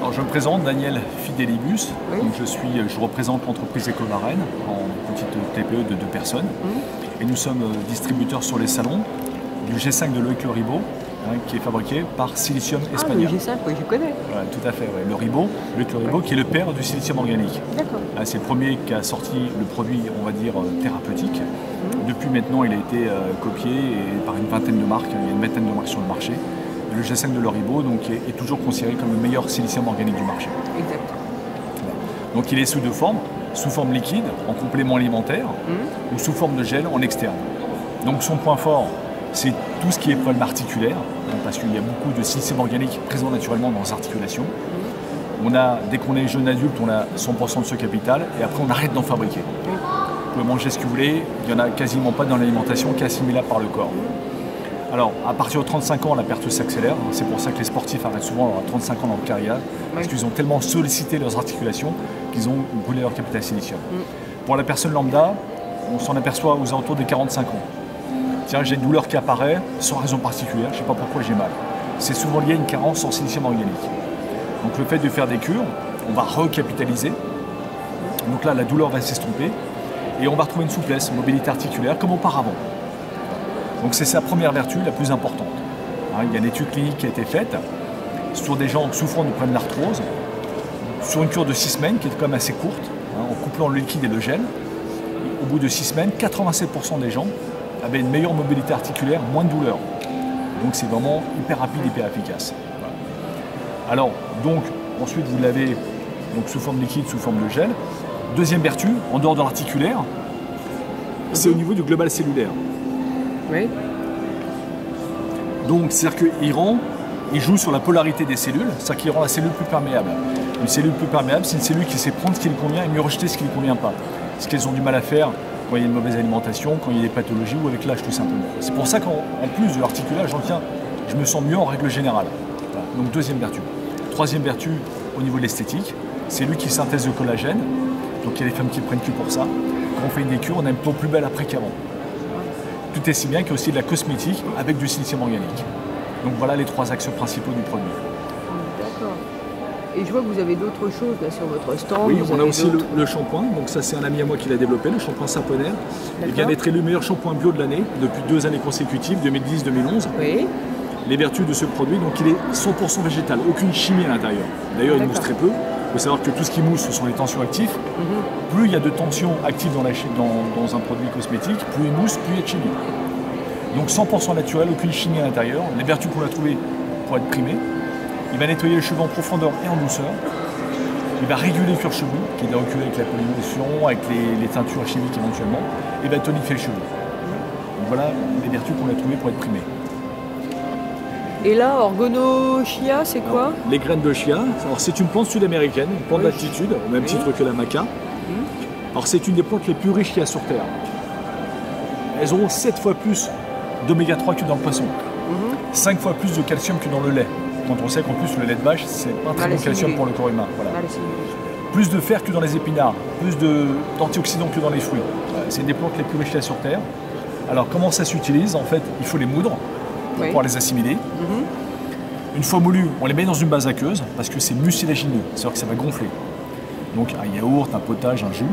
Alors je me présente, Daniel Fidelibus. Oui. Donc je représente l'entreprise Ecovarenne en petite TPE de 2 personnes. Et nous sommes distributeurs sur les salons du G5 de Loïc Le Ribot, qui est fabriqué par Silicium Espagnol. Le G5, oui, je connais. Voilà, tout à fait, ouais. Le Ribot, Loïc Le Ribot, qui est le père du silicium organique. D'accord. C'est le premier qui a sorti le produit, on va dire, thérapeutique. Depuis maintenant, il a été copié par une vingtaine de marques, il y a une vingtaine de marques sur le marché. Le G5 de Le Ribot donc, est toujours considéré comme le meilleur silicium organique du marché. Exact. Donc il est sous 2 formes, sous forme liquide, en complément alimentaire, ou sous forme de gel en externe. Donc son point fort, c'est tout ce qui est problème articulaire, parce qu'il y a beaucoup de silicium organique présent naturellement dans les articulations. Dès qu'on est jeune adulte, on a 100% de ce capital, et après on arrête d'en fabriquer. Vous pouvez manger ce que vous voulez, il n'y en a quasiment pas dans l'alimentation qui est assimilable par le corps. Alors, à partir de 35 ans, la perte s'accélère. C'est pour ça que les sportifs arrêtent souvent à 35 ans dans leur carrière, parce qu'ils ont tellement sollicité leurs articulations qu'ils ont brûlé leur capital silicium. Pour la personne lambda, on s'en aperçoit aux alentours des 45 ans. Tiens, j'ai une douleur qui apparaît sans raison particulière, je ne sais pas pourquoi j'ai mal. C'est souvent lié à une carence en silicium organique. Donc le fait de faire des cures, on va recapitaliser. Donc là, la douleur va s'estomper et on va retrouver une souplesse, une mobilité articulaire comme auparavant. Donc c'est sa première vertu la plus importante. Il y a une étude clinique qui a été faite sur des gens souffrant de problèmes d'arthrose, sur une cure de 6 semaines qui est quand même assez courte, en couplant le liquide et le gel. Au bout de 6 semaines, 87% des gens avaient une meilleure mobilité articulaire, moins de douleur. Donc c'est vraiment hyper rapide, hyper efficace. Voilà. Alors, donc, ensuite vous l'avez sous forme liquide, sous forme de gel. Deuxième vertu, en dehors de l'articulaire, c'est au niveau du global cellulaire. Oui. Donc, c'est-à-dire qu'il joue sur la polarité des cellules, c'est-à-dire qu'il rend la cellule plus perméable. Une cellule plus perméable, c'est une cellule qui sait prendre ce qui lui convient et mieux rejeter ce qui ne lui convient pas. Ce qu'elles ont du mal à faire quand il y a une mauvaise alimentation, quand il y a des pathologies ou avec l'âge tout simplement. C'est pour ça qu'en plus de l'articulage, je me sens mieux en règle générale. Voilà. Donc deuxième vertu. Troisième vertu au niveau de l'esthétique, c'est lui qui synthèse le collagène. Donc il y a des femmes qui le prennent que pour ça. Quand on fait une décure, on a une peau plus belle après qu'avant. Tout est si bien qu'il y a aussi de la cosmétique avec du silicium organique. Donc voilà les 3 axes principaux du produit. D'accord. Et je vois que vous avez d'autres choses là sur votre stand. Oui, on a aussi le shampoing. Donc ça, c'est un ami à moi qui l'a développé, le shampoing Saponaire. Il vient d'être élu meilleur shampoing bio de l'année depuis 2 années consécutives, 2010-2011. Oui. Les vertus de ce produit, donc il est 100% végétal, aucune chimie à l'intérieur. D'ailleurs, il mousse très peu. Il faut savoir que tout ce qui mousse, ce sont les tensions actifs. Plus il y a de tensions actives dans un produit cosmétique, plus il mousse, plus il y a de chimie. Donc 100% naturel, aucune chimie à l'intérieur. Les vertus qu'on a trouvées pour être primées. Il va nettoyer les cheveux en profondeur et en douceur. Il va réguler le cuir chevelu, qui est reculé avec la pollution, avec les teintures chimiques éventuellement. Et il va tonifier les cheveux. Donc voilà les vertus qu'on a trouvées pour être primées. Et là, Orgono Chia, c'est quoi? Alors, les graines de chia, c'est une plante sud-américaine, une plante d'altitude, au même titre que la maca. Alors c'est une des plantes les plus riches qu'il y a sur Terre. Elles ont 7 fois plus d'oméga 3 que dans le poisson, 5 fois plus de calcium que dans le lait. Quand on sait qu'en plus le lait de vache, c'est pas un très bon calcium pour le corps humain. Voilà. Plus de fer que dans les épinards, plus d'antioxydants que dans les fruits. C'est une des plantes les plus riches qu'il y a sur Terre. Alors comment ça s'utilise? En fait, il faut les moudre pour pouvoir les assimiler. Une fois moulus, on les met dans une base aqueuse parce que c'est mucilagineux, c'est-à-dire que ça va gonfler. Donc un yaourt, un potage, un jus,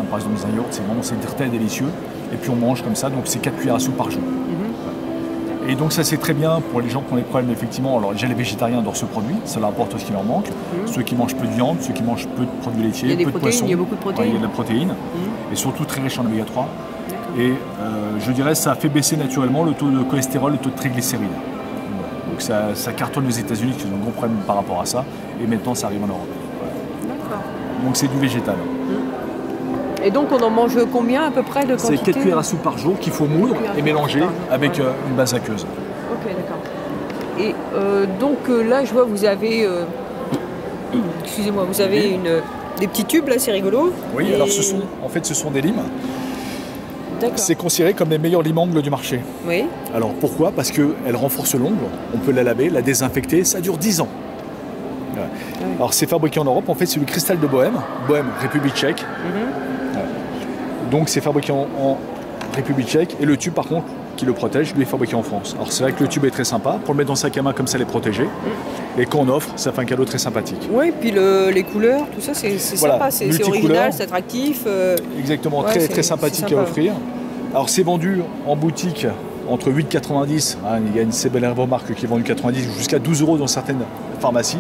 par exemple dans un yaourt, c'est très délicieux. Et puis on mange comme ça, donc c'est 4 cuillères à soupe par jour. Et donc ça c'est très bien pour les gens qui ont des problèmes effectivement. Alors déjà les végétariens adorent ce produit, ça leur apporte ce qui leur manque. Ceux qui mangent peu de viande, ceux qui mangent peu de produits laitiers, peu de poissons. Il y a beaucoup de protéines. Il y a de la protéine. Et surtout très riche en oméga 3. Et je dirais ça fait baisser naturellement le taux de cholestérol, le taux de triglycérides. Donc ça cartonne aux États-Unis qui ont un gros problème par rapport à ça. Et maintenant ça arrive en Europe. D'accord. Donc c'est du végétal. Et donc on en mange combien à peu près de quantité? C'est 4 cuillères à soupe par jour qu'il faut moudre et mélanger avec une base aqueuse. Ok, d'accord. Et donc là je vois vous avez, excusez-moi, vous avez des petits tubes là, c'est rigolo. Oui, alors ce sont des limes. C'est considéré comme les meilleurs limes-ongles du marché. Oui. Alors pourquoi? Parce qu'elle renforce l'ongle, on peut la laver, la désinfecter, ça dure 10 ans. Ouais. Alors c'est fabriqué en Europe, en fait c'est du cristal de Bohême, République tchèque. Donc c'est fabriqué en République tchèque et le tube par contre qui le protège, lui est fabriqué en France. Alors c'est vrai que le tube est très sympa, pour le mettre dans le sac à main comme ça, les protéger. Et quand on offre, ça fait un cadeau très sympathique. Oui, puis les couleurs, tout ça, c'est Voilà, sympa, c'est original, c'est attractif. Exactement, ouais, très sympathique sympa. à offrir. Alors c'est vendu en boutique entre 8,90, hein, il y a une célèbre marque qui est vendue 90 jusqu'à 12 € dans certaines pharmacies.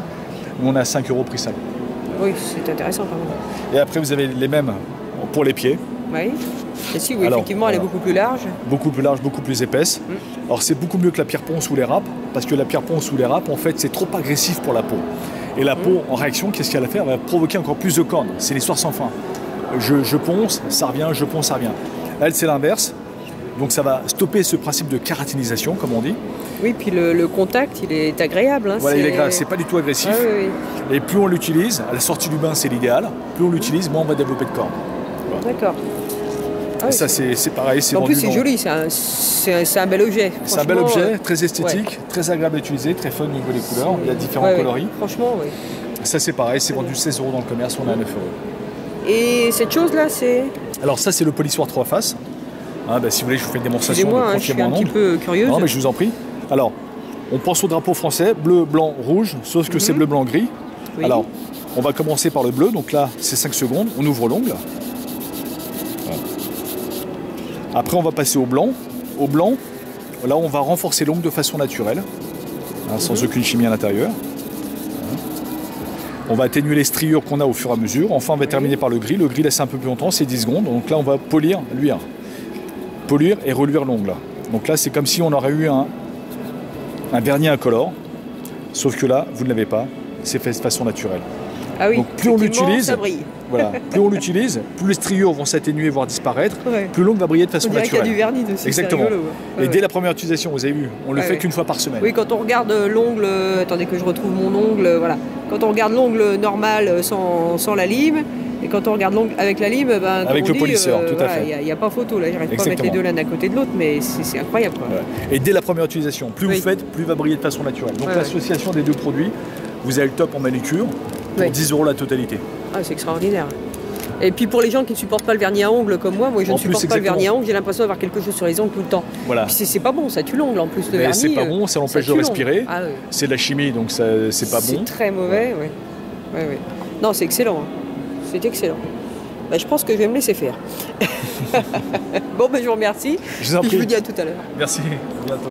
Nous on a 5 € prix salon. Oui, c'est intéressant quand même. Et après vous avez les mêmes pour les pieds. Oui. Et si, oui, effectivement, elle est beaucoup plus large. Beaucoup plus large, beaucoup plus épaisse. Alors c'est beaucoup mieux que la pierre ponce ou les râpes, parce que la pierre ponce ou les râpes, en fait, c'est trop agressif pour la peau. Et la peau, en réaction, qu'est-ce qu'elle va faire? Elle va provoquer encore plus de cornes. C'est l'histoire sans fin. Je ponce, ça revient, je ponce, ça revient. Elle, c'est l'inverse. Donc ça va stopper ce principe de kératinisation, comme on dit. Oui, puis le contact, il est agréable. Hein, voilà, il est agréable, c'est pas du tout agressif. Ah, oui, oui. Et plus on l'utilise, à la sortie du bain, c'est l'idéal. Plus on l'utilise, moins on va développer de cornes. Voilà. D'accord. Ah, ça, c'est pareil. En plus, c'est joli, c'est un bel objet. C'est un bel objet, très esthétique, très agréable à utiliser, très fun au niveau des couleurs. Il y a différents coloris. Franchement, oui. Ça, c'est pareil, c'est vendu 16 € dans le commerce, on est à 9 €. Et cette chose-là, c'est... Alors ça, c'est le polissoir 3 faces. Hein, bah, si vous voulez, je vous fais une démonstration. Excusez-moi, je suis un petit peu curieuse. Non, mais je vous en prie. Alors, on pense au drapeau français, bleu, blanc, rouge, sauf que c'est bleu, blanc, gris. Oui. Alors, on va commencer par le bleu, donc là, c'est 5 secondes. On ouvre l'ongle. Voilà. Après, on va passer au blanc. Au blanc, là, on va renforcer l'ongle de façon naturelle, hein, sans aucune chimie à l'intérieur. On va atténuer les striures qu'on a au fur et à mesure. Enfin, on va terminer par le gris. Le gris laisse un peu plus longtemps, c'est 10 secondes. Donc là, on va polir, luire. Polir et reluire l'ongle. Donc là, c'est comme si on aurait eu un vernis incolore. Sauf que là, vous ne l'avez pas. C'est fait de façon naturelle. Ah oui, donc plus on l'utilise, ça brille. Voilà, plus on l'utilise, plus les striures vont s'atténuer, voire disparaître, plus l'ongle va briller de façon naturelle. Il y a du vernis dessus. Exactement. Rigolo, et dès la première utilisation, vous avez vu, on le fait qu'une fois par semaine. Oui, quand on regarde l'ongle, attendez que je retrouve mon ongle, voilà. Quand on regarde l'ongle normal sans la lime, et quand on regarde l'ongle avec la lime, ben, avec le polisseur, tout à fait. Il n'y a pas photo, là, j'arrive pas à mettre les deux l'un à côté de l'autre, mais c'est incroyable. Quoi. Et dès la première utilisation, plus vous faites, plus il va briller de façon naturelle. Donc l'association des deux produits, vous avez le top en manucure, pour 10 € la totalité. Ah, c'est extraordinaire. Et puis pour les gens qui ne supportent pas le vernis à ongles comme moi je ne supporte pas le vernis à ongles, j'ai l'impression d'avoir quelque chose sur les ongles tout le temps. Voilà. C'est pas bon, ça tue l'ongle en plus, le vernis. C'est pas bon, ça l'empêche de respirer. Ah, oui. C'est de la chimie, donc c'est pas bon. C'est très mauvais, oui. Non, c'est excellent. Hein. C'est excellent. Ben, je pense que je vais me laisser faire. Bon, ben, je vous remercie. Je vous en prie. Je vous dis à tout à l'heure. Merci. À bientôt.